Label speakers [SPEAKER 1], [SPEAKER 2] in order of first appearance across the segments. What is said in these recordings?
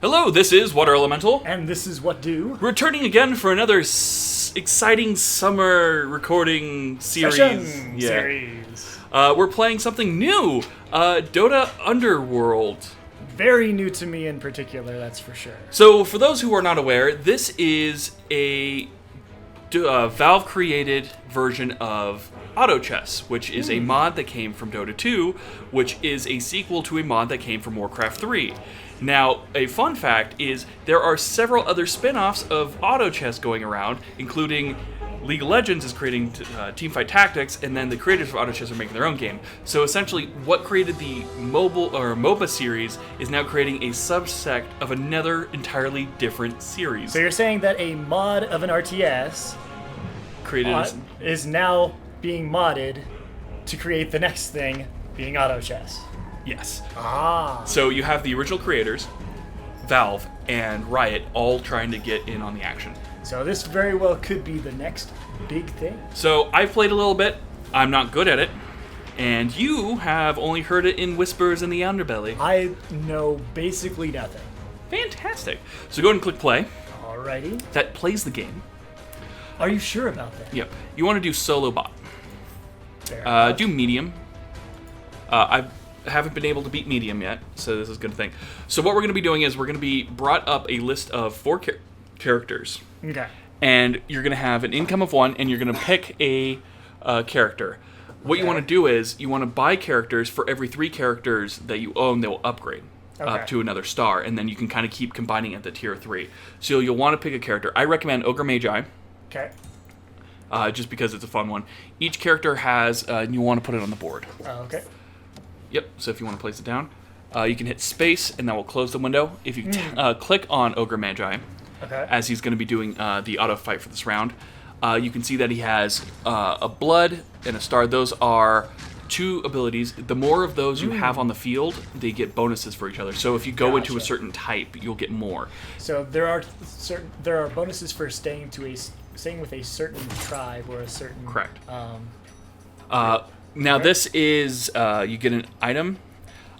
[SPEAKER 1] Hello, this is Water Elemental.
[SPEAKER 2] And this is What Do.
[SPEAKER 1] Returning again for another exciting summer recording series.
[SPEAKER 2] Series.
[SPEAKER 1] We're playing something new, Dota Underworld.
[SPEAKER 2] Very new to me in particular, that's for sure.
[SPEAKER 1] So, for those who are not aware, this is a Valve-created version of Auto Chess, which is a mod that came from Dota 2, which is a sequel to a mod that came from Warcraft 3. Now, a fun fact is there are several other spin-offs of Auto Chess going around, including League of Legends is creating Teamfight Tactics, and then the creators of Auto Chess are making their own game. So essentially, what created the mobile or MOBA series is now creating a subsect of another entirely different series.
[SPEAKER 2] So you're saying that a mod of an RTS is now being modded to create the next thing, being Auto Chess.
[SPEAKER 1] Yes.
[SPEAKER 2] Ah.
[SPEAKER 1] So you have the original creators, Valve, and Riot all trying to get in on the action.
[SPEAKER 2] So this very well could be the next big thing.
[SPEAKER 1] So I've played a little bit. I'm not good at it. And you have only heard it in whispers in the underbelly.
[SPEAKER 2] I know basically nothing.
[SPEAKER 1] Fantastic. So go ahead and click play.
[SPEAKER 2] Alrighty.
[SPEAKER 1] That plays the game.
[SPEAKER 2] Are you sure about that?
[SPEAKER 1] Yep. You want to do solo bot.
[SPEAKER 2] Fair
[SPEAKER 1] Do medium. I haven't been able to beat medium yet, so this is a good thing. So what we're going to be doing is we're going to be brought up a list of 4 characters.
[SPEAKER 2] Okay.
[SPEAKER 1] And you're going to have an income of 1, and you're going to pick a character. What you want to do is you want to buy characters for every 3 characters that you own that will upgrade up to another star, and then you can kind of keep combining at the tier 3. So you'll want to pick a character. I recommend Ogre Magi.
[SPEAKER 2] Okay.
[SPEAKER 1] Just because it's a fun one. Each character has, you want to put it on the board.
[SPEAKER 2] Okay.
[SPEAKER 1] Yep, so if you want to place it down, you can hit space, and that will close the window. If you click on Ogre Magi, as he's going to be doing the auto fight for this round, you can see that he has a blood and a star. Those are 2 abilities. The more of those you have on the field, they get bonuses for each other. So if you go into a certain type, you'll get more.
[SPEAKER 2] So there are bonuses for staying with a certain tribe or a certain...
[SPEAKER 1] Correct. Now this is, you get an item.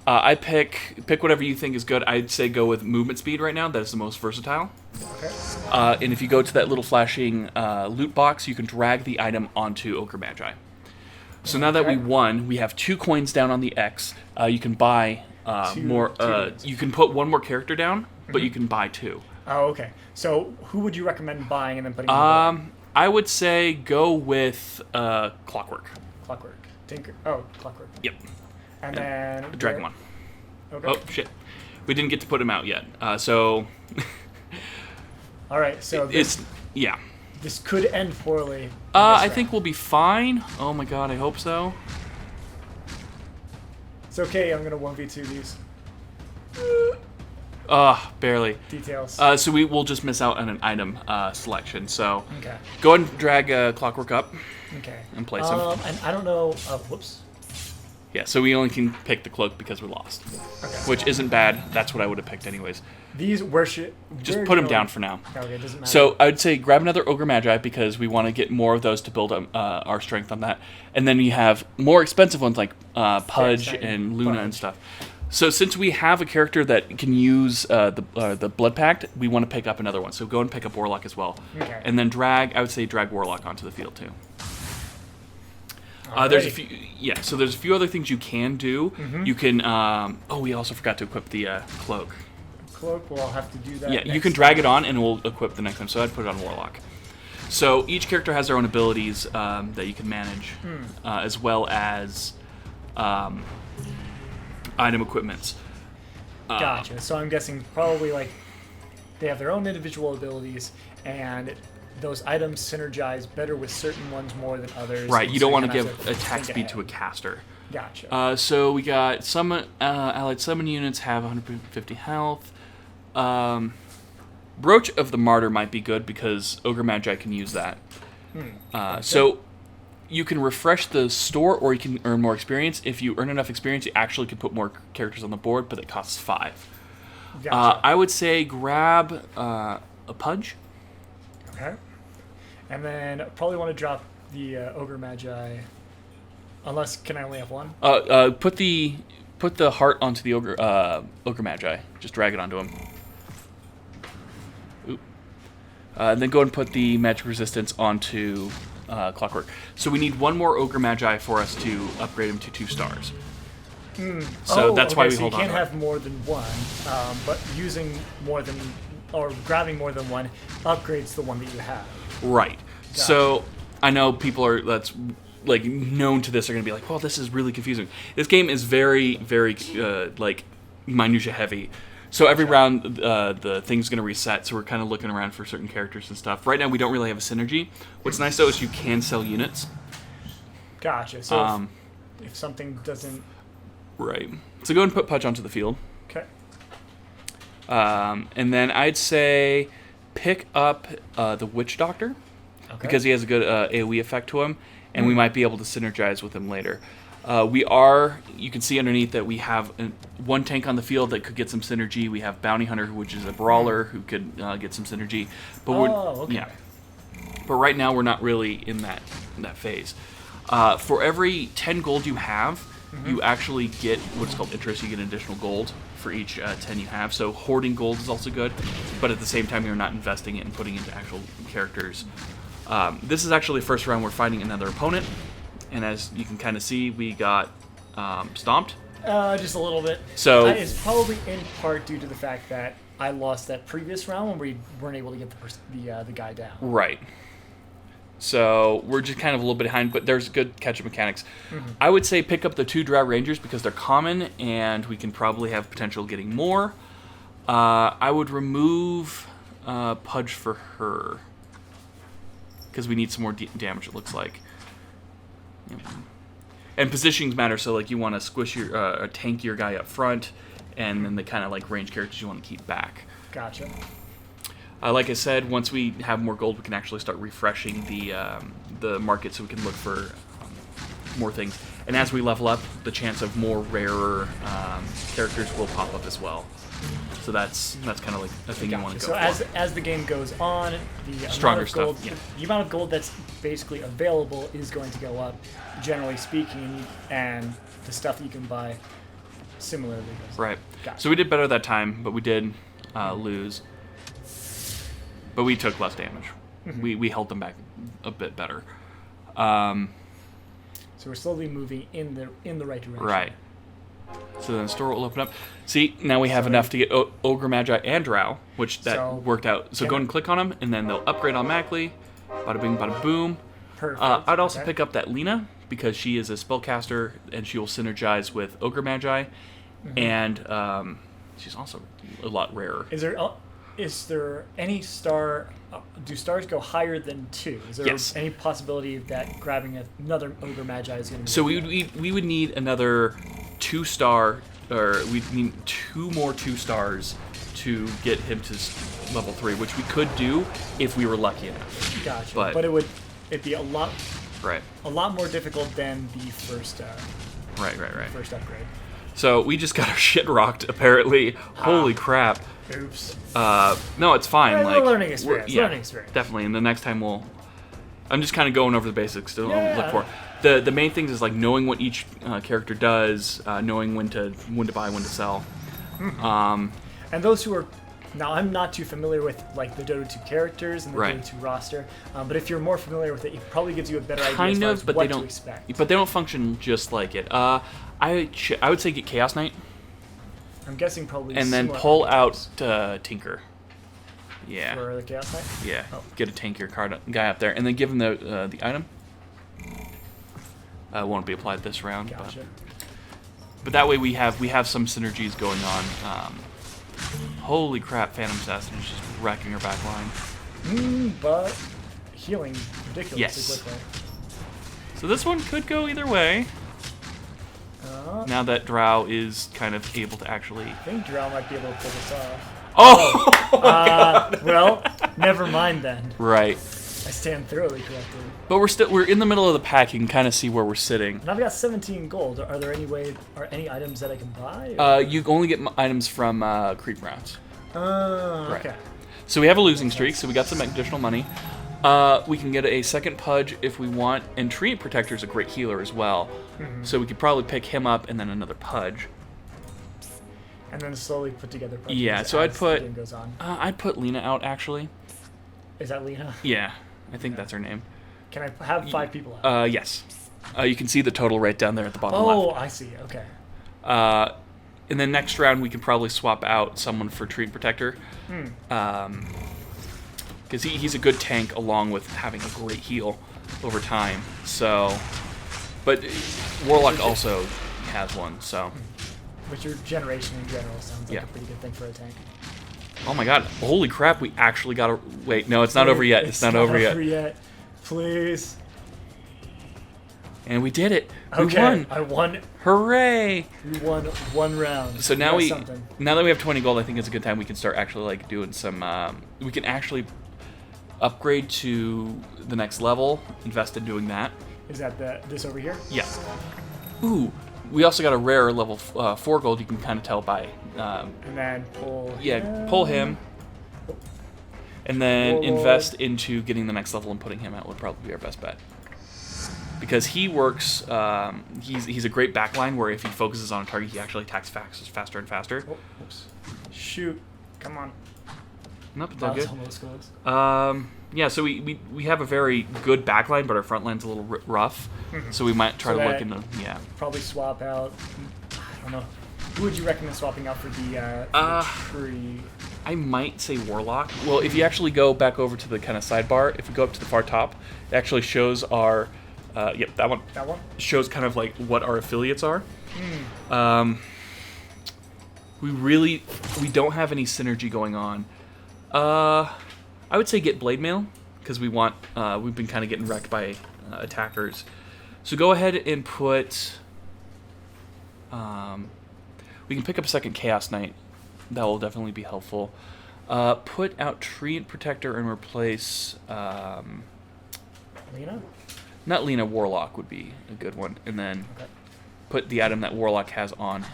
[SPEAKER 1] I pick whatever you think is good. I'd say go with movement speed right now. That is the most versatile.
[SPEAKER 2] Okay.
[SPEAKER 1] And if you go to that little flashing loot box, you can drag the item onto Ogre Magi. So now that we won, we have 2 coins down on the X. You can buy more. You can put 1 more character down, but you can buy 2.
[SPEAKER 2] Oh, okay. So who would you recommend buying and then putting in the board?
[SPEAKER 1] I would say go with Clockwork.
[SPEAKER 2] Clockwork. Clockwork.
[SPEAKER 1] Yep.
[SPEAKER 2] And then...
[SPEAKER 1] The dragon one.
[SPEAKER 2] Okay.
[SPEAKER 1] Oh, shit. We didn't get to put him out yet. So...
[SPEAKER 2] Alright, so
[SPEAKER 1] yeah.
[SPEAKER 2] This could end poorly.
[SPEAKER 1] I think we'll be fine. Oh my god, I hope so.
[SPEAKER 2] It's okay, I'm going to 1v2 these.
[SPEAKER 1] Barely.
[SPEAKER 2] Details.
[SPEAKER 1] So we will just miss out on an item selection. So
[SPEAKER 2] okay.
[SPEAKER 1] Go ahead and drag Clockwork up.
[SPEAKER 2] Okay.
[SPEAKER 1] And place him.
[SPEAKER 2] And I don't know... whoops.
[SPEAKER 1] Yeah, so we only can pick the cloak because we lost.
[SPEAKER 2] Okay.
[SPEAKER 1] Which isn't bad. That's what I would have picked anyways.
[SPEAKER 2] These worship...
[SPEAKER 1] Just put him down for now.
[SPEAKER 2] Okay, it doesn't matter.
[SPEAKER 1] So I would say grab another Ogre Magi because we want to get more of those to build our strength on that. And then you have more expensive ones like Pudge and Luna and stuff. So since we have a character that can use the Blood Pact, we want to pick up another one. So go and pick up Warlock as well.
[SPEAKER 2] Okay.
[SPEAKER 1] And then I would say drag Warlock onto the field too. There's a few, so there's a few other things you can do. You can, we also forgot to equip the cloak.
[SPEAKER 2] Cloak, we'll have to do that.
[SPEAKER 1] Yeah, you can drag it on and we'll equip the next time. So I'd put it on Warlock. So each character has their own abilities that you can manage, as well as item equipments.
[SPEAKER 2] Gotcha. So I'm guessing probably like they have their own individual abilities and those items synergize better with certain ones more than others.
[SPEAKER 1] Right, you don't want to give attack speed to a caster.
[SPEAKER 2] Gotcha.
[SPEAKER 1] So we got some allied summon units have 150 health. Brooch of the Martyr might be good because Ogre Magi can use that. So you can refresh the store or you can earn more experience. If you earn enough experience, you actually can put more characters on the board, but it costs 5.
[SPEAKER 2] Gotcha.
[SPEAKER 1] I would say grab a Pudge.
[SPEAKER 2] Okay. And then probably want to drop the Ogre Magi. Unless, can I only have 1?
[SPEAKER 1] Put the heart onto the Ogre Magi. Just drag it onto him. And then go and put the magic resistance onto Clockwork. So we need one more Ogre Magi for us to upgrade him to 2 stars. So that's why we hold on.
[SPEAKER 2] So you can't have more than one, but using more than, or grabbing more than one upgrades the one that you have.
[SPEAKER 1] Right. So I know people that's like known to this are going to be like, well, this is really confusing. This game is very, very like minutia heavy. So every round, the thing's going to reset, so we're kind of looking around for certain characters and stuff. Right now, we don't really have a synergy. What's nice, though, is you can sell units.
[SPEAKER 2] Gotcha. So if something doesn't...
[SPEAKER 1] Right. So go and put Pudge onto the field.
[SPEAKER 2] Okay.
[SPEAKER 1] And then I'd say pick up the Witch Doctor, because he has a good AoE effect to him, and we might be able to synergize with him later. You can see underneath that we have one tank on the field that could get some synergy. We have Bounty Hunter, which is a brawler who could get some synergy. But But right now we're not really in that phase. For every 10 gold you have, you actually get what's called interest. You get additional gold for each 10 you have. So hoarding gold is also good, but at the same time you're not investing it and putting it into actual characters. This is actually the first round we're fighting another opponent. And as you can kind of see, we got stomped.
[SPEAKER 2] Just a little bit.
[SPEAKER 1] So
[SPEAKER 2] it's probably in part due to the fact that I lost that previous round when we weren't able to get the guy down.
[SPEAKER 1] Right. So we're just kind of a little bit behind, but there's good catch-up mechanics. I would say pick up the 2 Drow Rangers because they're common, and we can probably have potential getting more. I would remove Pudge for her because we need some more damage, it looks like. And positionings matter, so like you want to squish your tank your guy up front, and then the kind of like range characters you want to keep back.
[SPEAKER 2] Gotcha.
[SPEAKER 1] Like I said, once we have more gold, we can actually start refreshing the market, so we can look for more things. And as we level up, the chance of more rarer characters will pop up as well. So that's kind of like a thing you want to go for.
[SPEAKER 2] So as the game goes on, the
[SPEAKER 1] stronger
[SPEAKER 2] amount of gold,
[SPEAKER 1] stuff.
[SPEAKER 2] the amount of gold that's basically available is going to go up, generally speaking, and the stuff that you can buy similarly goes up.
[SPEAKER 1] Right.
[SPEAKER 2] Gotcha.
[SPEAKER 1] So we did better that time, but we did lose. But we took less damage. We held them back a bit better.
[SPEAKER 2] So we're slowly moving in the right direction.
[SPEAKER 1] Right. So then the store will open up. See, now we have enough to get Ogre Magi and Drow, which worked out. So go and click on them, and then they'll upgrade automatically. Bada bing, bada boom.
[SPEAKER 2] Perfect.
[SPEAKER 1] I'd also pick up that Lena, because she is a spellcaster, and she will synergize with Ogre Magi. And she's also a lot rarer.
[SPEAKER 2] Is there any star? Do stars go higher than 2? Is there any possibility that grabbing another Ogre Magi is going to be?
[SPEAKER 1] So we would need another 2-star, or we'd need 2 more 2 stars to get him to level 3, which we could do if we were lucky enough.
[SPEAKER 2] Gotcha. But it'd be a lot more difficult than the first.
[SPEAKER 1] Right.
[SPEAKER 2] First upgrade.
[SPEAKER 1] So we just got our shit rocked. Apparently, holy crap.
[SPEAKER 2] Oops.
[SPEAKER 1] No, it's fine. Like
[SPEAKER 2] learning experience.
[SPEAKER 1] Learning experience. Definitely. And the next time I'm just kind of going over the basics to look for. The main things is like knowing what each character does, knowing when to buy, when to sell.
[SPEAKER 2] And those who are now, I'm not too familiar with like the Dota 2 characters and the Dota 2 roster, but if you're more familiar with it, it probably gives you a better idea as far as what to expect.
[SPEAKER 1] But they don't function just like it. I would say get Chaos Knight. I'm guessing probably. And then pull out Tinker. Yeah.
[SPEAKER 2] For the Chaos Knight?
[SPEAKER 1] Yeah. Oh. Get a tankier guy up there, and then give him the item. Won't be applied this round.
[SPEAKER 2] Gotcha.
[SPEAKER 1] But that way we have some synergies going on. Holy crap! Phantom Assassin is just wrecking her back line.
[SPEAKER 2] But healing ridiculously quickly.
[SPEAKER 1] So this one could go either way. Now that Drow is kind of able to actually...
[SPEAKER 2] I think Drow might be able to pull this off.
[SPEAKER 1] Oh!
[SPEAKER 2] Well, never mind then.
[SPEAKER 1] Right.
[SPEAKER 2] I stand thoroughly corrected.
[SPEAKER 1] But we're in the middle of the pack. You can kind of see where we're sitting.
[SPEAKER 2] And I've got 17 gold. Are there any items that I can buy?
[SPEAKER 1] You only get items from creep rounds.
[SPEAKER 2] Okay.
[SPEAKER 1] Right. So we have a losing streak, so we got some additional money. We can get a second Pudge if we want, and Treant Protector is a great healer as well. So we could probably pick him up and then another Pudge.
[SPEAKER 2] And then slowly put together Pudges.
[SPEAKER 1] Yeah, so I'd put
[SPEAKER 2] the game goes on.
[SPEAKER 1] I'd put Lena out actually.
[SPEAKER 2] Is that Lena?
[SPEAKER 1] Yeah, I think that's her name.
[SPEAKER 2] Can I have 5 people out?
[SPEAKER 1] Yes. You can see the total right down there at the bottom left.
[SPEAKER 2] Oh, I see. Okay.
[SPEAKER 1] In the next round, we can probably swap out someone for Treant Protector. Because he's a good tank along with having a great heal over time. So, but Warlock also has one, so.
[SPEAKER 2] Which your generation in general sounds like a pretty good thing for a tank.
[SPEAKER 1] Oh my god, holy crap, we actually got to... Wait, no, it's not over yet. It's not over yet.
[SPEAKER 2] Please.
[SPEAKER 1] And we did it.
[SPEAKER 2] Okay,
[SPEAKER 1] we won.
[SPEAKER 2] I won.
[SPEAKER 1] Hooray!
[SPEAKER 2] We won 1 round.
[SPEAKER 1] So now now that we have 20 gold, I think it's a good time we can start actually like doing some. We can actually upgrade to the next level. Invest in doing that.
[SPEAKER 2] Is that this over here?
[SPEAKER 1] Yeah. Ooh, we also got a rare level 4 gold. You can kind of tell by.
[SPEAKER 2] And then pull.
[SPEAKER 1] Yeah, pull him. And then invest into getting the next level and putting him out would probably be our best bet. Because he works, he's a great backline where if he focuses on a target, he actually attacks faster and faster.
[SPEAKER 2] Oh, oops. Shoot. Come on.
[SPEAKER 1] Nope, it's all good.
[SPEAKER 2] Almost close.
[SPEAKER 1] Yeah, so we have a very good backline, but our front line's a little rough. So we might try to look into,
[SPEAKER 2] Probably swap out, I don't know. Who would you recommend swapping out for the tree?
[SPEAKER 1] I might say Warlock. Well, if you actually go back over to the kind of sidebar, if we go up to the far top, it actually shows our... yep, that one.
[SPEAKER 2] That one?
[SPEAKER 1] Shows kind of like what our affiliates are. We don't have any synergy going on. I would say get Blade Mail, because we've been kind of getting wrecked by attackers. So go ahead and put... we can pick up a second Chaos Knight. That will definitely be helpful. Put out Treant Protector and replace...
[SPEAKER 2] Lena?
[SPEAKER 1] Not Lena, Warlock would be a good one. And then put the item that Warlock has on.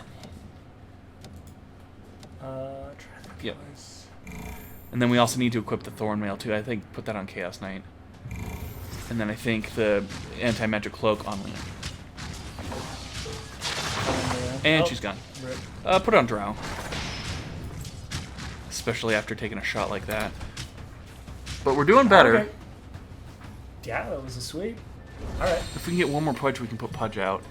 [SPEAKER 1] Yep. And then we also need to equip the Thorn Mail too. I think put that on Chaos Knight. And then I think the Anti-Magic Cloak on Lena. And she's gone. Put it on Drow. Especially after taking a shot like that. But we're doing better.
[SPEAKER 2] Okay. Yeah, that was a sweep. Alright.
[SPEAKER 1] If we can get one more Pudge, we can put Pudge out.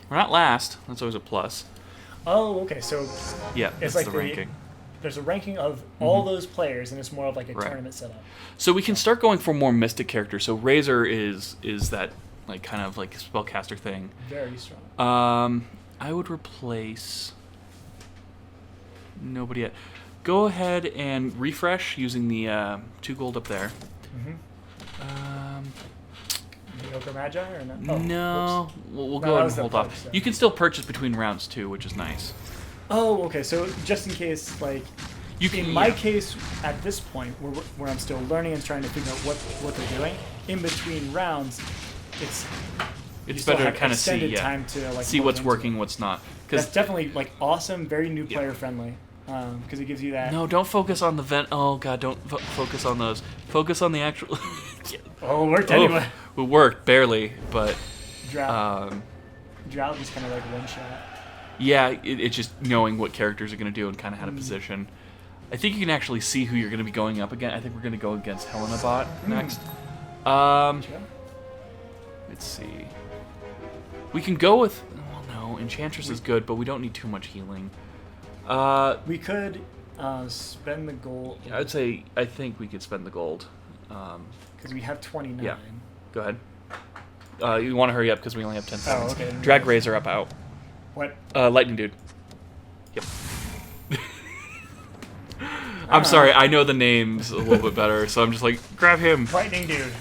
[SPEAKER 1] We're not last. That's always a plus.
[SPEAKER 2] Oh, okay. So
[SPEAKER 1] yeah,
[SPEAKER 2] it's
[SPEAKER 1] like
[SPEAKER 2] the
[SPEAKER 1] ranking.
[SPEAKER 2] There's a ranking of all those players, and it's more of like a tournament setup.
[SPEAKER 1] So we can start going for more mystic characters. So Razor is that like kind of like spellcaster thing.
[SPEAKER 2] Very strong.
[SPEAKER 1] I would replace nobody yet. Go ahead and refresh using the 2 gold up there.
[SPEAKER 2] Mediocre Magi or not? Oh,
[SPEAKER 1] no, we'll go ahead and hold off. So. You can still purchase between rounds too, which is nice.
[SPEAKER 2] Oh, okay. So just in case, like, in my case, at this point, where I'm still learning and trying to figure out what they're doing, in between rounds, it's
[SPEAKER 1] better to kind of see,
[SPEAKER 2] time to, like,
[SPEAKER 1] see what's working, what's not.
[SPEAKER 2] That's definitely like awesome, very new player friendly. Because it gives you that.
[SPEAKER 1] No, don't focus on the vent. Oh god, don't focus on those. Focus on the actual.
[SPEAKER 2] Oh, it worked anyway.
[SPEAKER 1] It worked barely, but.
[SPEAKER 2] Drought just kind of like one shot.
[SPEAKER 1] Yeah, it's just knowing what characters are going to do and kind of how to position. I think you can actually see who you're going to be going up against. I think we're going to go against Helena Bot next. Let's see. We can go with. Well, no, Enchantress is good, but we don't need too much healing.
[SPEAKER 2] We could spend the gold.
[SPEAKER 1] I would say I think we could spend the gold.
[SPEAKER 2] Because we have 29.
[SPEAKER 1] Yeah. Go ahead. You want to hurry up because we only have 10 seconds.
[SPEAKER 2] Oh, okay.
[SPEAKER 1] Drag Razor up out.
[SPEAKER 2] What?
[SPEAKER 1] Lightning Dude. Yep. I'm sorry, I know the names a little bit better, so I'm just like, grab him.
[SPEAKER 2] Lightning Dude.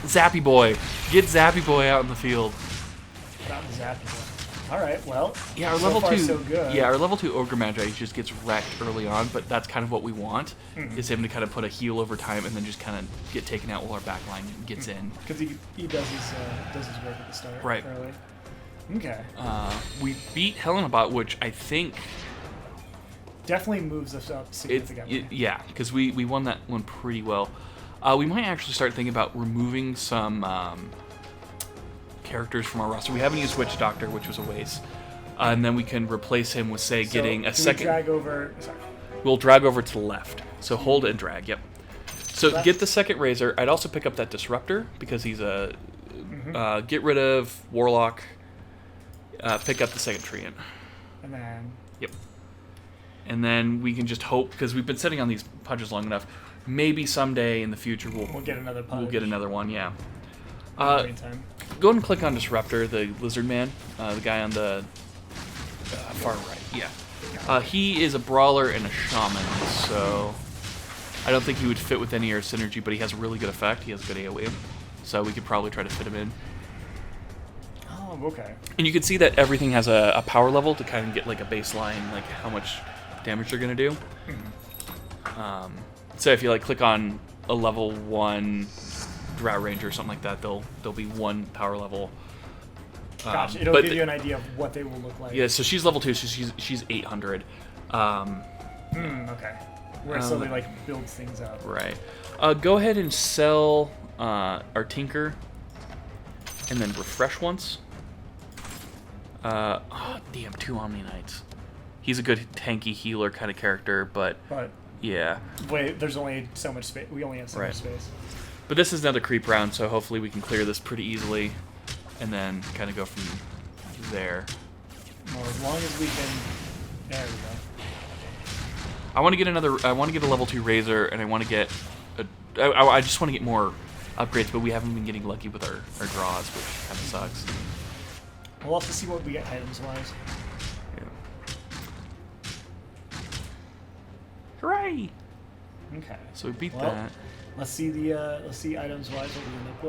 [SPEAKER 1] Zappy Boy. Get Zappy Boy out in the field.
[SPEAKER 2] Not Zappy Boy. Alright, well,
[SPEAKER 1] yeah, our level 2,
[SPEAKER 2] so good.
[SPEAKER 1] Yeah, our level 2 Ogre Magi just gets wrecked early on, but that's kind of what we want, is him to kind of put a heal over time and then just kind of get taken out while our backline gets in.
[SPEAKER 2] Because he does his work at the start.
[SPEAKER 1] Right.
[SPEAKER 2] Early. Okay.
[SPEAKER 1] We beat Helena Bot, which I think...
[SPEAKER 2] definitely moves us up significantly.
[SPEAKER 1] Yeah, because we won that one pretty well. We might actually start thinking about removing some... characters from our roster. We haven't used Witch Doctor, which was a waste. And then we can replace him with, say, getting a second...
[SPEAKER 2] drag over... Sorry.
[SPEAKER 1] we'll drag over to the left. So hold and drag, yep. So get the second Razor. I'd also pick up that Disruptor because he's a... get rid of Warlock. Pick up the second Treant.
[SPEAKER 2] And then...
[SPEAKER 1] Yep. And then we can just hope, because we've been sitting on these Pudges long enough, maybe someday in the future we'll
[SPEAKER 2] get another Pudge.
[SPEAKER 1] We'll get another one, yeah. Go ahead and click on Disruptor, the Lizard Man, the guy on the far right, yeah. He is a Brawler and a Shaman, so I don't think he would fit with any of our synergy, but he has a really good effect. He has good AoE, so we could probably try to fit him in.
[SPEAKER 2] Oh, okay.
[SPEAKER 1] And you can see that everything has a power level to kind of get like a baseline, like how much damage they're going to do. So if you like click on a level 1 Drow Ranger or something like that, there'll be 1 power level.
[SPEAKER 2] Gosh, it'll give you an idea of what they will look like.
[SPEAKER 1] Yeah, so she's level 2, so she's 800.
[SPEAKER 2] Okay. Where it slowly like builds things up.
[SPEAKER 1] Right. Go ahead and sell our Tinker, and then refresh once. Oh damn, 2 Omni Knights. He's a good tanky healer kind of character, but yeah.
[SPEAKER 2] Wait, there's only so much space. We only have so much space.
[SPEAKER 1] But this is another creep round, so hopefully we can clear this pretty easily, and then kind of go from there.
[SPEAKER 2] Well, as long as we can. There we go.
[SPEAKER 1] I want to get another. I want to get a level 2 Razor, and I want to get. I just want to get more upgrades, but we haven't been getting lucky with our draws, which kind of sucks.
[SPEAKER 2] We'll have to see what we get items wise.
[SPEAKER 1] Hooray!
[SPEAKER 2] Okay.
[SPEAKER 1] So we beat that.
[SPEAKER 2] Let's see items wise what we end up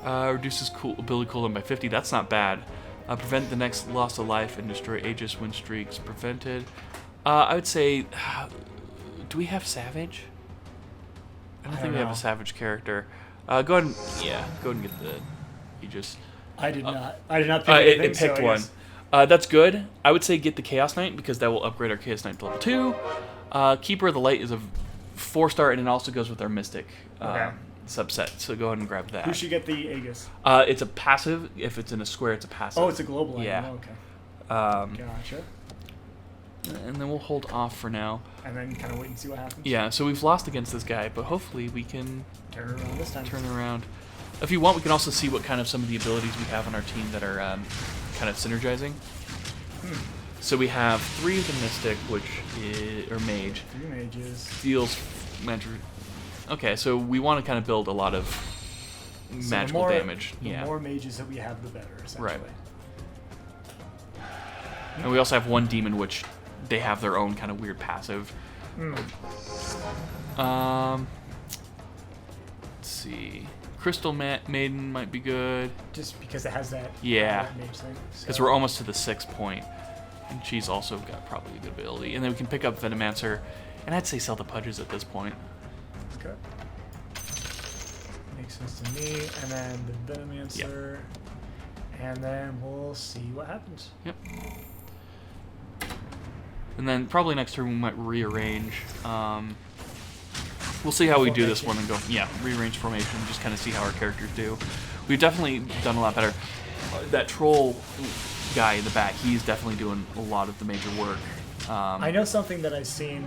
[SPEAKER 2] with.
[SPEAKER 1] Reduces ability cooldown by 50. That's not bad. Prevent the next loss of life and destroy Aegis win streaks. Prevented. I would say, do we have Savage? I don't think we have a Savage character. Go ahead and go ahead and get the Aegis.
[SPEAKER 2] I did not pick anything,
[SPEAKER 1] it picked one. That's good. I would say get the Chaos Knight because that will upgrade our Chaos Knight to level 2. Keeper of the Light is a 4-star and it also goes with our Mystic subset. So go ahead and grab that.
[SPEAKER 2] Who should get the Aegis?
[SPEAKER 1] It's a passive. If it's in a square, it's a passive.
[SPEAKER 2] Oh, it's a global item.
[SPEAKER 1] Yeah.
[SPEAKER 2] Oh, okay. Gotcha.
[SPEAKER 1] And then we'll hold off for now.
[SPEAKER 2] And then kind of wait and see what happens.
[SPEAKER 1] Yeah, so we've lost against this guy, but hopefully we can
[SPEAKER 2] turn around this time.
[SPEAKER 1] Turn around. If you want, we can also see what kind of some of the abilities we have on our team that are kind of synergizing. So we have 3 of the Mystic, which is, or Mage.
[SPEAKER 2] 3 mages.
[SPEAKER 1] Deals magic. Okay, so we want to kind of build a lot of magical damage.
[SPEAKER 2] The more mages that we have, the better, essentially.
[SPEAKER 1] Right. And we also have 1 demon, which they have their own kind of weird passive. Let's see. Crystal Maiden might be good.
[SPEAKER 2] Just because it has that
[SPEAKER 1] mage
[SPEAKER 2] thing.
[SPEAKER 1] Because we're almost to the 6th point. And she's also got probably a good ability. And then we can pick up Venomancer. And I'd say sell the Pudges at this point.
[SPEAKER 2] Okay. Makes sense to me. And then the Venomancer. Yep. And then we'll see what happens.
[SPEAKER 1] Yep. And then probably next turn we might rearrange. We'll see how we do this one and go, rearrange formation, just kind of see how our characters do. We've definitely done a lot better. That troll guy in the back, he's definitely doing a lot of the major work.
[SPEAKER 2] I know something that I've seen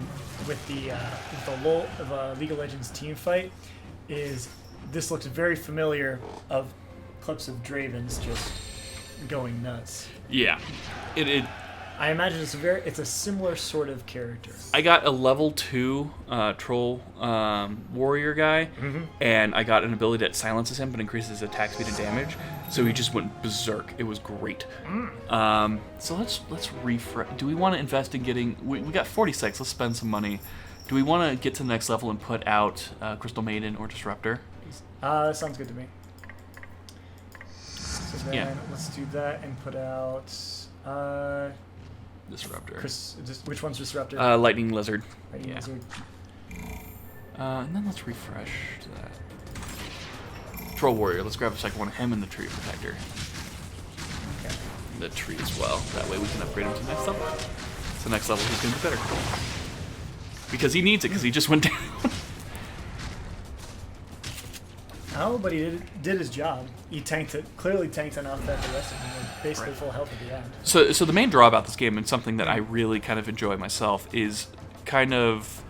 [SPEAKER 2] with the League of Legends team fight is this looks very familiar of clips of Dravens just going nuts.
[SPEAKER 1] Yeah,
[SPEAKER 2] I imagine it's a similar sort of character.
[SPEAKER 1] I got a level 2 troll warrior guy, and I got an ability that silences him but increases his attack speed and damage. So he just went berserk. It was great. So let's refresh. Do we want to invest in getting? We got 46. Let's spend some money. Do we want to get to the next level and put out Crystal Maiden or Disruptor?
[SPEAKER 2] That sounds good to me. So then let's do that and put out.
[SPEAKER 1] Disruptor.
[SPEAKER 2] Which one's Disruptor?
[SPEAKER 1] Lightning Lizard.
[SPEAKER 2] Lightning Lizard.
[SPEAKER 1] And then let's refresh that. Troll Warrior. Let's grab a second one of him and the Tree Protector.
[SPEAKER 2] Okay.
[SPEAKER 1] The tree as well. That way we can upgrade him to the next level. So next level he's going to be better. Because he needs it, because he just went down.
[SPEAKER 2] Oh, but he did his job. He clearly tanked enough that the rest of them were basically full health at the end.
[SPEAKER 1] So the main draw about this game, and something that I really kind of enjoy myself, is kind of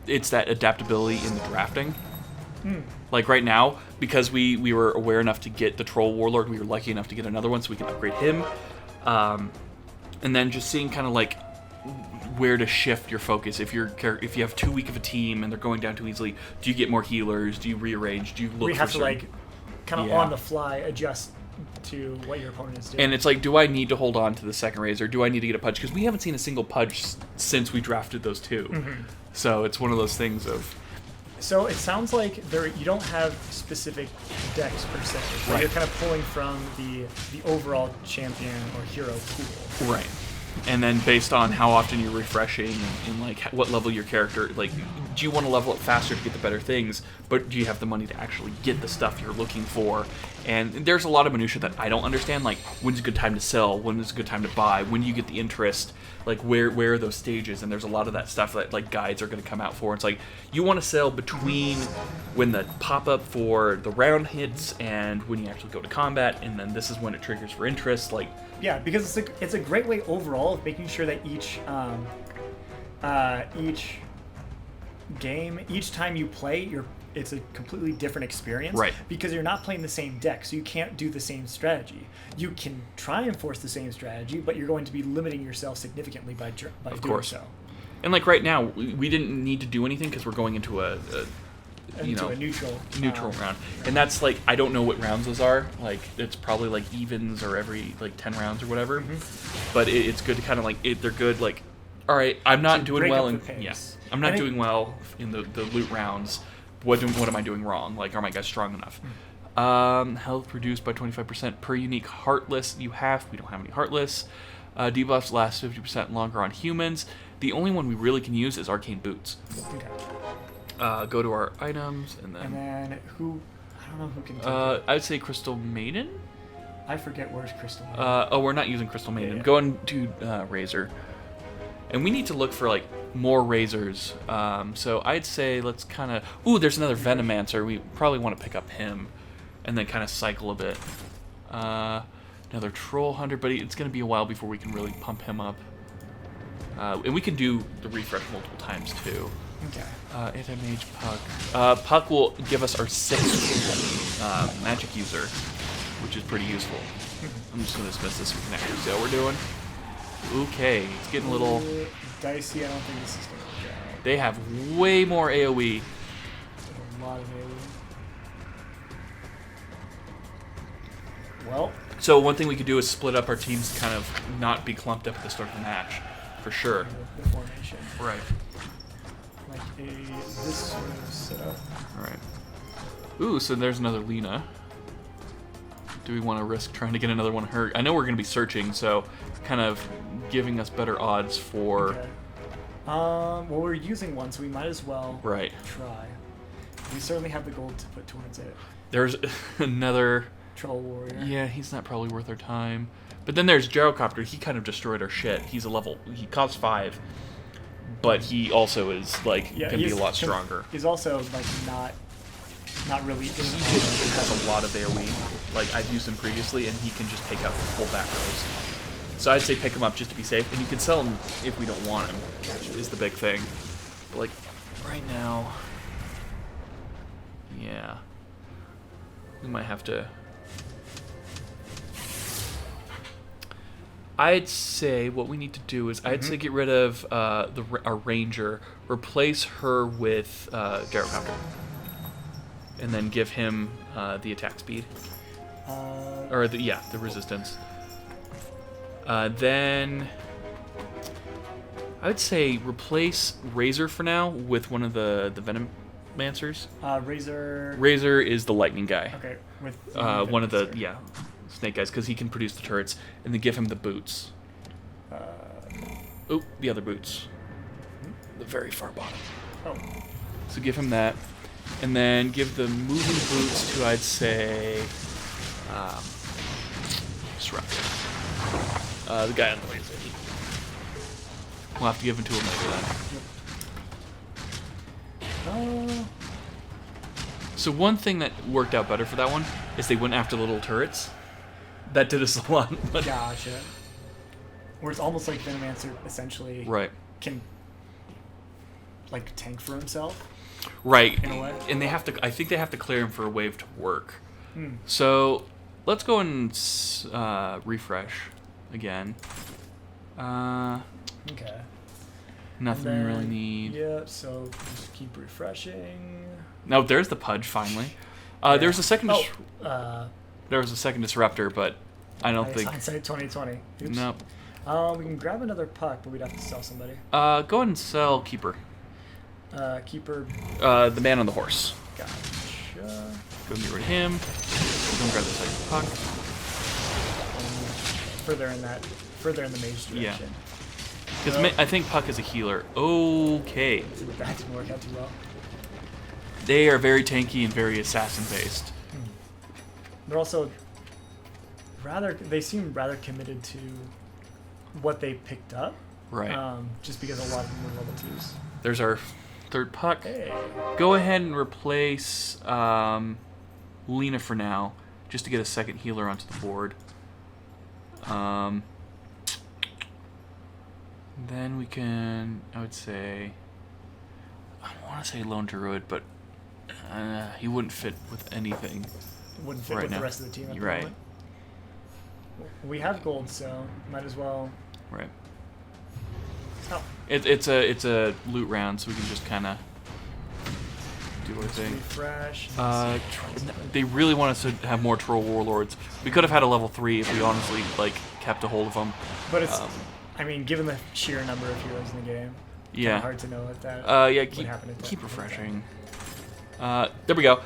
[SPEAKER 1] it's that adaptability in the drafting. Like right now, because we were aware enough to get the Troll Warlord, we were lucky enough to get another one, so we can upgrade him. And then just seeing kind of like where to shift your focus. If you have too weak of a team and they're going down too easily, do you get more healers? Do you rearrange? Do you look?
[SPEAKER 2] We have
[SPEAKER 1] for
[SPEAKER 2] to
[SPEAKER 1] certain...
[SPEAKER 2] kind of on the fly adjust to what your opponent is doing.
[SPEAKER 1] And it's like, do I need to hold on to the second razor? Do I need to get a pudge? Because we haven't seen a single pudge since we drafted those two. So it's one of those things of.
[SPEAKER 2] So it sounds like you don't have specific decks per se. So you're kind of pulling from the overall champion or hero pool.
[SPEAKER 1] Right. And then based on how often you're refreshing and like what level your character, like, do you want to level up faster to get the better things, but do you have the money to actually get the stuff you're looking for? And there's a lot of minutia that I don't understand, like when's a good time to sell, when is a good time to buy, when do you get the interest, like where are those stages? And there's a lot of that stuff that like guides are going to come out for. It's like you want to sell between when the pop-up for the round hits and when you actually go to combat, and then this is when it triggers for interest, like.
[SPEAKER 2] Yeah, because it's a great way overall of making sure that each game, each time you play, it's a completely different experience.
[SPEAKER 1] Right.
[SPEAKER 2] Because you're not playing the same deck, so you can't do the same strategy. You can try and force the same strategy, but you're going to be limiting yourself significantly by doing so.
[SPEAKER 1] And like right now, we didn't need to do anything because we're going into a neutral round, and that's like I don't know what rounds those are. Like it's probably like evens or every like 10 rounds or whatever. But it's good to kind of like they're good. Like, all right, I'm not doing well in I'm not doing well in the loot rounds. What am I doing wrong? Like, are my guys strong enough? Health reduced by 25% per unique Heartless you have. We don't have any Heartless. Debuffs last 50% longer on humans. The only one we really can use is Arcane Boots.
[SPEAKER 2] Okay.
[SPEAKER 1] Go to our items, and then
[SPEAKER 2] who? I don't know who can take it.
[SPEAKER 1] I would say Crystal Maiden.
[SPEAKER 2] I forget where's Crystal Maiden.
[SPEAKER 1] We're not using Crystal Maiden.
[SPEAKER 2] Yeah.
[SPEAKER 1] Go into Razor. And we need to look for, like, more Razors. So I'd say let's kind of... Ooh, there's another Venomancer. We probably want to pick up him and then kind of cycle a bit. Another Troll Hunter, but it's going to be a while before we can really pump him up. And we can do the refresh multiple times, too.
[SPEAKER 2] Okay.
[SPEAKER 1] Anti-Mage Puck. Puck will give us our 6th magic user, which is pretty useful. I'm just going to dismiss this so we can actually see how we're doing. Okay, it's getting a little...
[SPEAKER 2] dicey. I don't think this is going to work out.
[SPEAKER 1] They have way more AoE.
[SPEAKER 2] A lot of AoE. Well...
[SPEAKER 1] So one thing we could do is split up our teams to kind of not be clumped up at the start of the match, for sure.
[SPEAKER 2] The formation.
[SPEAKER 1] Right.
[SPEAKER 2] Like this sort of setup.
[SPEAKER 1] Alright. Ooh, so there's another Lena. Do we want to risk trying to get another one hurt? I know we're going to be searching, so kind of giving us better odds for...
[SPEAKER 2] Okay. Well, we're using one, so we might as well try. We certainly have the gold to put towards it.
[SPEAKER 1] There's another...
[SPEAKER 2] Troll Warrior.
[SPEAKER 1] Yeah, he's not probably worth our time. But then there's Gyrocopter. He kind of destroyed our shit. He's a level... He costs 5. But he also is, like, going to be a lot stronger.
[SPEAKER 2] He's also, like, not really...
[SPEAKER 1] He just has a lot of AoE. Like, I've used him previously, and he can just take out full back rows. So I'd say pick him up just to be safe. And you can sell him if we don't want him, which is the big thing. But, like, right now... Yeah. We might have to... I'd say what we need to do is I'd say get rid of our ranger, replace her with Gyrocopter, and then give him the attack speed, or the resistance. Then I'd say replace Razor for now with one of the Venomancers. Razor is the lightning guy.
[SPEAKER 2] Okay, with
[SPEAKER 1] one of the snake guys, because he can produce the turrets, and then give him the boots. The other boots. The very far bottom.
[SPEAKER 2] Oh.
[SPEAKER 1] So give him that, and then give the moving boots to, I'd say, Disrupt. The guy on the laser. We'll have to give him to him later then. So one thing that worked out better for that one is they went after the little turrets. That did us a lot. But
[SPEAKER 2] Gotcha. Where it's almost like Venomancer essentially
[SPEAKER 1] right.
[SPEAKER 2] can like tank for himself.
[SPEAKER 1] Right.
[SPEAKER 2] In a way.
[SPEAKER 1] And they have to. I think they have to clear him for a wave to work.
[SPEAKER 2] Hmm.
[SPEAKER 1] So let's go and refresh again.
[SPEAKER 2] Okay.
[SPEAKER 1] Nothing we really need.
[SPEAKER 2] Yeah, so just keep refreshing.
[SPEAKER 1] No, there's the Pudge finally. There's a second. There was a second disruptor, but I don't think.
[SPEAKER 2] Hindsight 2020. Oops.
[SPEAKER 1] Nope.
[SPEAKER 2] We can grab another puck, but we'd have to sell somebody.
[SPEAKER 1] Go ahead and sell Keeper.
[SPEAKER 2] Keeper.
[SPEAKER 1] The man on the horse.
[SPEAKER 2] Gotcha.
[SPEAKER 1] Go and get rid of him. Go and grab the second puck.
[SPEAKER 2] And further in the mage direction.
[SPEAKER 1] Yeah. Because I think Puck is a healer. Okay.
[SPEAKER 2] That didn't work out too well.
[SPEAKER 1] They are very tanky and very assassin-based.
[SPEAKER 2] They're also they seem rather committed to what they picked up.
[SPEAKER 1] Right.
[SPEAKER 2] Just because a lot of them were level 2s.
[SPEAKER 1] There's our third puck.
[SPEAKER 2] Hey.
[SPEAKER 1] Go ahead and replace Lena for now, just to get a second healer onto the board. Then we can, I would say, I want to say Lone Druid, but he wouldn't fit with anything.
[SPEAKER 2] Wouldn't fit
[SPEAKER 1] right
[SPEAKER 2] with
[SPEAKER 1] now.
[SPEAKER 2] the rest of the team at the
[SPEAKER 1] Right.
[SPEAKER 2] moment. We have gold, so might as well.
[SPEAKER 1] Right.
[SPEAKER 2] Oh.
[SPEAKER 1] It's a loot round, so we can just kind of do our thing.
[SPEAKER 2] Refresh.
[SPEAKER 1] They really want us to have more Troll Warlords. We could have had a level 3 if we honestly kept a hold of them.
[SPEAKER 2] But it's, I mean, given the sheer number of heroes in the game,
[SPEAKER 1] yeah,
[SPEAKER 2] hard to know what that.
[SPEAKER 1] yeah,
[SPEAKER 2] would
[SPEAKER 1] keep refreshing. There we go.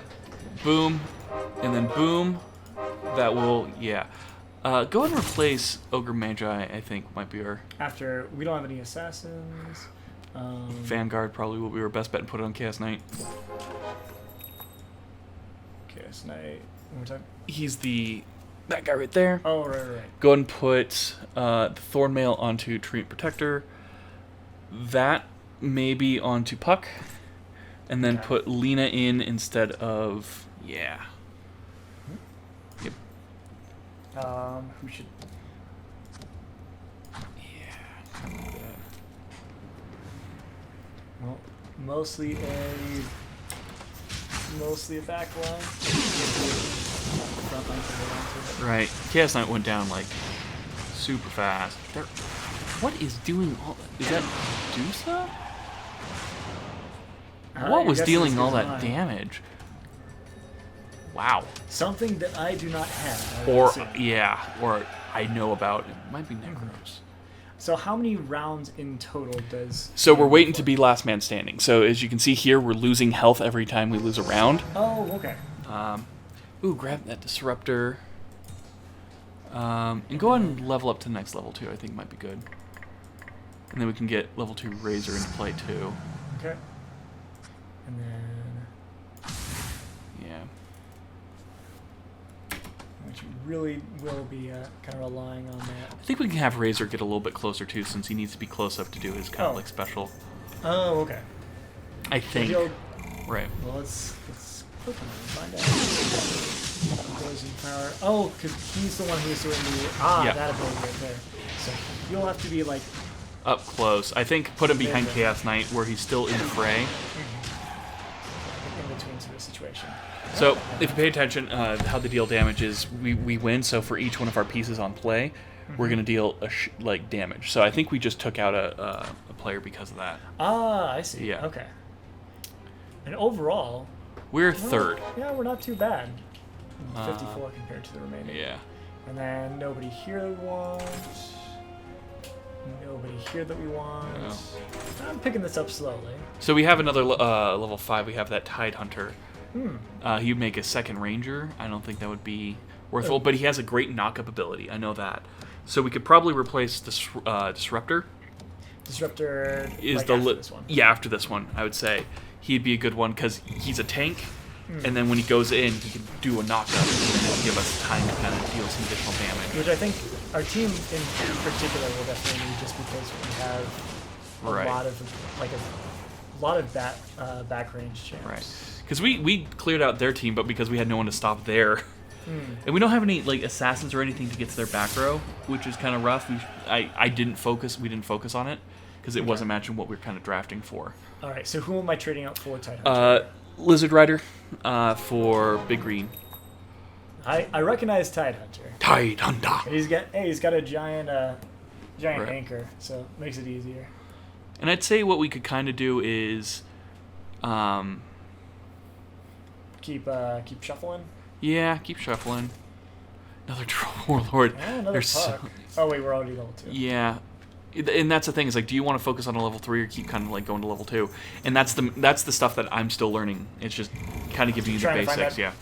[SPEAKER 1] Boom, and then boom. That will, yeah. Go ahead and replace Ogre Magi. I think might be our.
[SPEAKER 2] After we don't have any assassins.
[SPEAKER 1] Vanguard probably will be our best bet and put it on Chaos Knight.
[SPEAKER 2] Chaos Knight. One more time.
[SPEAKER 1] He's that guy right there.
[SPEAKER 2] Oh, right.
[SPEAKER 1] Go ahead and put the Thornmail onto Treant Protector. That maybe onto Puck. And then put Lena in instead of... Yeah. Yep.
[SPEAKER 2] Who should...
[SPEAKER 1] Yeah. Kind of like that.
[SPEAKER 2] Well, mostly a back line. Front line can hold on to it.
[SPEAKER 1] Right. Chaos Knight went down super fast. What is doing all that? Is that Dusa? What was dealing all that damage? Wow.
[SPEAKER 2] Something that I do not have.
[SPEAKER 1] Or I know about. It might be Necros.
[SPEAKER 2] So how many rounds in total does...
[SPEAKER 1] So we're waiting to be last man standing. So as you can see here, we're losing health every time we lose a round.
[SPEAKER 2] Oh, okay.
[SPEAKER 1] Grab that Disruptor. And go ahead and level up to the next level, too. I think might be good. And then we can get level 2 Razor into play, too.
[SPEAKER 2] Okay. And then...
[SPEAKER 1] Yeah.
[SPEAKER 2] Which really will be kind of relying on that.
[SPEAKER 1] I think we can have Razor get a little bit closer, too, since he needs to be close up to do his kind of special.
[SPEAKER 2] Oh, okay.
[SPEAKER 1] I think. Right.
[SPEAKER 2] Well, let's click on it and find out. Poison power. Oh, because he's the one who's doing that ability right there. So you'll have to be
[SPEAKER 1] up close. I think put him behind Chaos Knight where he's still in the fray.
[SPEAKER 2] In between sort of situation.
[SPEAKER 1] So if you pay attention, how the deal damage is, we win. So for each one of our pieces on play, we're gonna deal damage. So I think we just took out a player because of that.
[SPEAKER 2] Ah, I see.
[SPEAKER 1] Yeah.
[SPEAKER 2] Okay. And overall,
[SPEAKER 1] we're third.
[SPEAKER 2] Yeah, we're not too bad. 54 compared to the remaining.
[SPEAKER 1] Yeah.
[SPEAKER 2] And then nobody here that we want. Nobody here that we want.
[SPEAKER 1] No.
[SPEAKER 2] I'm picking this up slowly.
[SPEAKER 1] So we have another level 5. We have that Tide Hunter. He'd make a second Ranger. I don't think that would be worthwhile, but he has a great knock-up ability. I know that. So we could probably replace this Disruptor.
[SPEAKER 2] Disruptor
[SPEAKER 1] is
[SPEAKER 2] after this one.
[SPEAKER 1] Yeah, after this one, I would say he'd be a good one because he's a tank, and then when he goes in, he can do a knock-up and then it'll give us time to kind of deal some additional damage.
[SPEAKER 2] Which I think our team in particular will definitely need, just because we have a lot of back range champs.
[SPEAKER 1] Right. Because we cleared out their team, but because we had no one to stop there. And we don't have any like assassins or anything to get to their back row, which is kind of rough. We didn't focus on it because it wasn't matching what we were kind of drafting for.
[SPEAKER 2] All right, so who am I trading out for Tidehunter?
[SPEAKER 1] Lizard Rider for Big Green.
[SPEAKER 2] I recognize Tidehunter.
[SPEAKER 1] Tidehunter.
[SPEAKER 2] He's got a giant
[SPEAKER 1] Right.
[SPEAKER 2] anchor, so it makes it easier.
[SPEAKER 1] And I'd say what we could kind of do is,
[SPEAKER 2] Keep shuffling.
[SPEAKER 1] yeah, keep shuffling. Another Troll Warlord.
[SPEAKER 2] Oh, another
[SPEAKER 1] There's
[SPEAKER 2] puck. Oh wait, we're already level 2.
[SPEAKER 1] Yeah. And that's the thing, is like, do you want to focus on a level 3 or keep kind of like going to level 2? And that's the stuff that I'm still learning. It's just kind of giving you the
[SPEAKER 2] Trying to find
[SPEAKER 1] basics,
[SPEAKER 2] that-
[SPEAKER 1] yeah.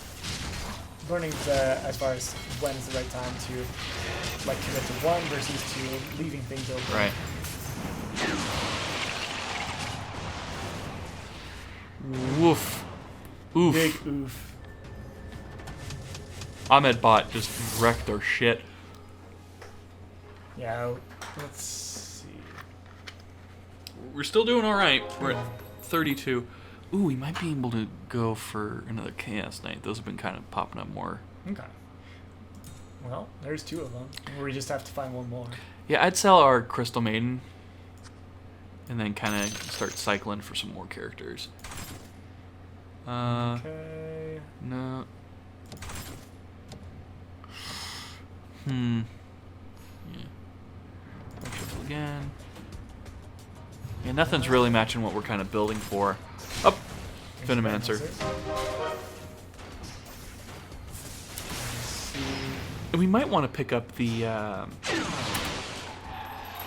[SPEAKER 2] Learning as far as when is the right time to like commit to one versus to leaving things open.
[SPEAKER 1] Right. Woof. Oof.
[SPEAKER 2] Big oof.
[SPEAKER 1] Ahmed Bot just wrecked their shit.
[SPEAKER 2] Yeah, let's see.
[SPEAKER 1] We're still doing all right. We're at 32. Ooh, we might be able to go for another Chaos Knight. Those have been kind of popping up more.
[SPEAKER 2] Okay. Well, there's 2 of them. We just have to find one more.
[SPEAKER 1] Yeah, I'd sell our Crystal Maiden and then kind of start cycling for some more characters.
[SPEAKER 2] Okay.
[SPEAKER 1] No. Yeah. Shuffle again. Yeah, nothing's really matching what we're kind of building for. Oh, Venomancer. And we might want to pick up the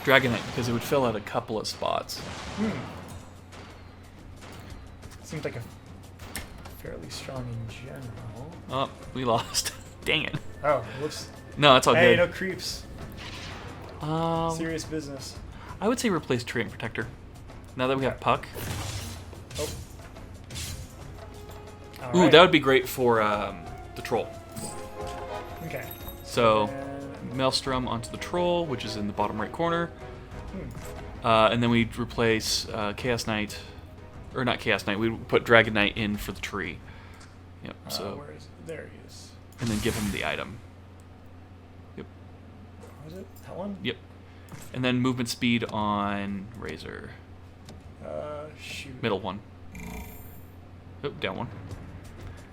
[SPEAKER 1] Dragonite because it would fill out a couple of spots.
[SPEAKER 2] Seems like a fairly strong in general.
[SPEAKER 1] Oh, we lost. Dang it.
[SPEAKER 2] Oh, whoops.
[SPEAKER 1] No, it's all
[SPEAKER 2] Hey,
[SPEAKER 1] good.
[SPEAKER 2] no creeps.
[SPEAKER 1] Um,
[SPEAKER 2] Serious business.
[SPEAKER 1] I would say replace Treant Protector. Now that we have Puck.
[SPEAKER 2] Oh. All
[SPEAKER 1] Ooh,
[SPEAKER 2] right.
[SPEAKER 1] that would be great for the Troll.
[SPEAKER 2] Okay.
[SPEAKER 1] So,
[SPEAKER 2] And-
[SPEAKER 1] Maelstrom onto the Troll, which is in the bottom right corner. And then we'd replace Chaos Knight, or not Chaos Knight, we'd put Dragon Knight in for the tree. Yep, so,
[SPEAKER 2] where is it? There he is.
[SPEAKER 1] and then give him the item. Yep,
[SPEAKER 2] Was it that one?
[SPEAKER 1] yep. And then movement speed on Razor.
[SPEAKER 2] Shoot.
[SPEAKER 1] Middle one. Oh, down one.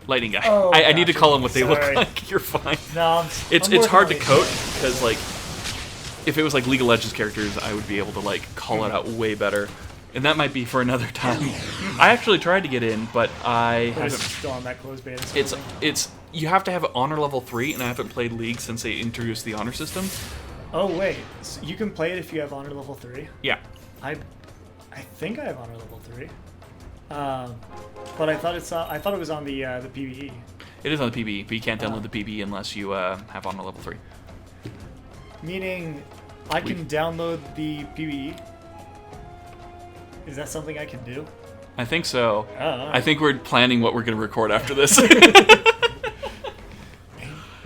[SPEAKER 1] Lightning guy.
[SPEAKER 2] Oh,
[SPEAKER 1] I need to
[SPEAKER 2] gotcha.
[SPEAKER 1] call him what they
[SPEAKER 2] Sorry.
[SPEAKER 1] look like. You're fine.
[SPEAKER 2] No,
[SPEAKER 1] It's
[SPEAKER 2] I'm
[SPEAKER 1] hard to
[SPEAKER 2] working on
[SPEAKER 1] coat
[SPEAKER 2] it.
[SPEAKER 1] because like if it was like League of Legends characters, I would be able to like call it out way better, and that might be for another time. I actually tried to get in, but I
[SPEAKER 2] But it's
[SPEAKER 1] haven't.
[SPEAKER 2] still on that closed beta. sort of thing.
[SPEAKER 1] It's you have to have Honor level 3, and I haven't played League since they introduced the Honor system.
[SPEAKER 2] Oh wait, so you can play it if you have Honor level 3.
[SPEAKER 1] Yeah,
[SPEAKER 2] I think I have Honor level 3. But I thought it was on the PvE.
[SPEAKER 1] it is on the PBE, but you can't download the PBE unless you have Honor level 3.
[SPEAKER 2] Meaning, I can download the PvE. Is that something I can do?
[SPEAKER 1] I think so.
[SPEAKER 2] Oh,
[SPEAKER 1] I think we're planning what we're going to record after this.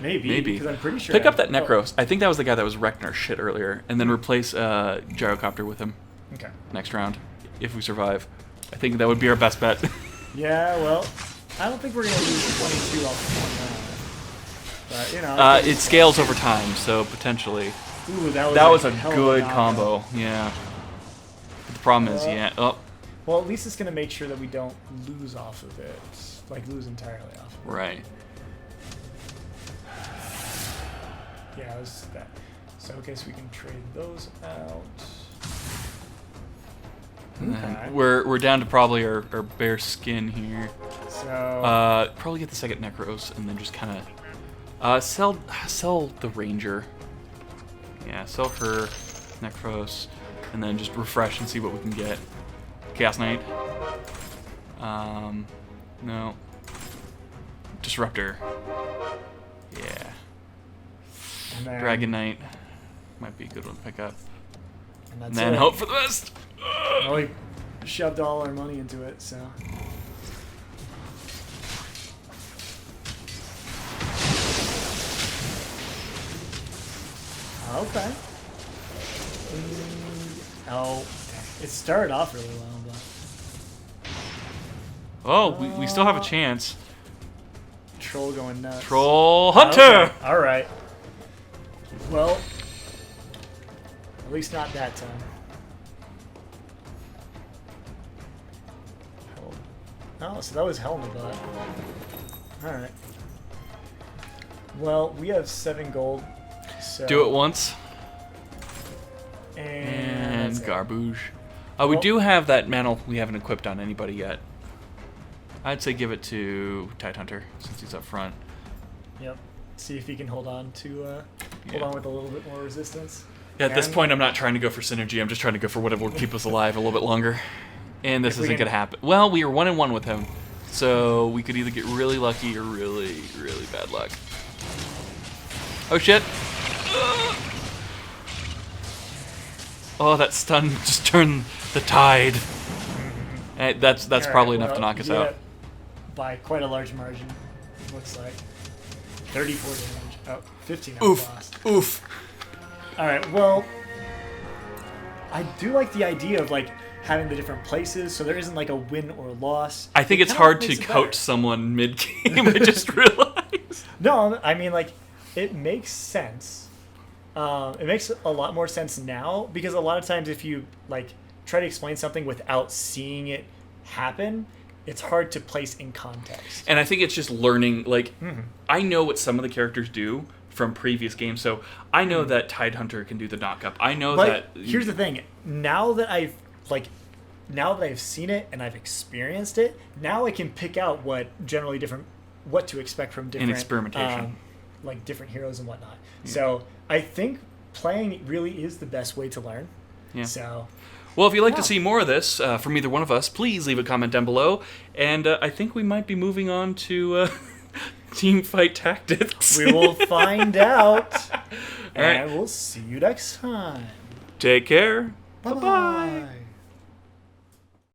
[SPEAKER 2] maybe. Because I'm pretty sure.
[SPEAKER 1] Pick
[SPEAKER 2] I
[SPEAKER 1] up that
[SPEAKER 2] have-
[SPEAKER 1] Necros. I think that was the guy that was wrecking our shit earlier, and then replace Gyrocopter with him
[SPEAKER 2] Okay.
[SPEAKER 1] next round if we survive. I think that would be our best bet.
[SPEAKER 2] Yeah. Well, I don't think we're gonna lose 22 off one round. But you know.
[SPEAKER 1] It scales over time, so potentially.
[SPEAKER 2] Ooh, that was
[SPEAKER 1] a
[SPEAKER 2] hell of
[SPEAKER 1] good
[SPEAKER 2] knockout.
[SPEAKER 1] combo. Yeah. But the problem is, yeah. Oh,
[SPEAKER 2] Well, at least it's gonna make sure that we don't lose off of it, like lose entirely off of it.
[SPEAKER 1] right.
[SPEAKER 2] Yeah, it was that. So okay, so we can trade those out.
[SPEAKER 1] And
[SPEAKER 2] Okay.
[SPEAKER 1] then we're down to probably our bare skin here.
[SPEAKER 2] So
[SPEAKER 1] Probably get the second Necros and then just kind of sell the Ranger. Yeah, sell her Necros and then just refresh and see what we can get. Chaos Knight. No. Disruptor. Yeah.
[SPEAKER 2] and then,
[SPEAKER 1] Dragon Knight might be a good one to pick up.
[SPEAKER 2] and that's
[SPEAKER 1] And then
[SPEAKER 2] it.
[SPEAKER 1] hope for the best.
[SPEAKER 2] Well, we shoved all our money into it, so. Okay. Oh, it started off really well, but
[SPEAKER 1] Oh, we still have a chance.
[SPEAKER 2] Troll going nuts.
[SPEAKER 1] Troll Hunter!
[SPEAKER 2] Okay. All right. Well, at least not that time. Oh, so that was Helmet. All right. Well, we have 7 gold. So
[SPEAKER 1] Do it once.
[SPEAKER 2] And
[SPEAKER 1] And garbage. We do have that mantle we haven't equipped on anybody yet. I'd say give it to Tidehunter since he's up front.
[SPEAKER 2] Yep. See if he can hold on to hold on with a little bit more resistance.
[SPEAKER 1] Yeah, at this point, I'm not trying to go for synergy. I'm just trying to go for whatever will keep us alive a little bit longer. And this isn't going to happen. Well, we are 1-1 with him, so we could either get really lucky or really, really bad luck. Oh shit! Oh, that stun just turned the tide. That's probably enough to knock us out.
[SPEAKER 2] By quite a large margin, looks like. 34 damage. Oh, 15
[SPEAKER 1] Oof.
[SPEAKER 2] lost.
[SPEAKER 1] Oof.
[SPEAKER 2] Alright, well, I do like the idea of like having the different places, so there isn't like a win or loss.
[SPEAKER 1] I think it's hard to coach someone mid-game, I just realized.
[SPEAKER 2] No, I mean, like, it makes sense. It makes a lot more sense now, because a lot of times if you, like, try to explain something without seeing it happen, it's hard to place in context.
[SPEAKER 1] And I think it's just learning, like, I know what some of the characters do from previous games, so I know that Tidehunter can do the knock-up. I know that...
[SPEAKER 2] Here's the thing. Now that I've seen it and I've experienced it, now I can pick out what to expect from different...
[SPEAKER 1] In experimentation.
[SPEAKER 2] Like, different heroes and whatnot. Yeah. So, I think playing really is the best way to learn.
[SPEAKER 1] Yeah.
[SPEAKER 2] So...
[SPEAKER 1] Well, if you'd like to see more of this from either one of us, please leave a comment down below. And I think we might be moving on to team fight tactics.
[SPEAKER 2] We will find out.
[SPEAKER 1] All right.
[SPEAKER 2] And we'll see you next time.
[SPEAKER 1] Take care.
[SPEAKER 2] Bye-bye.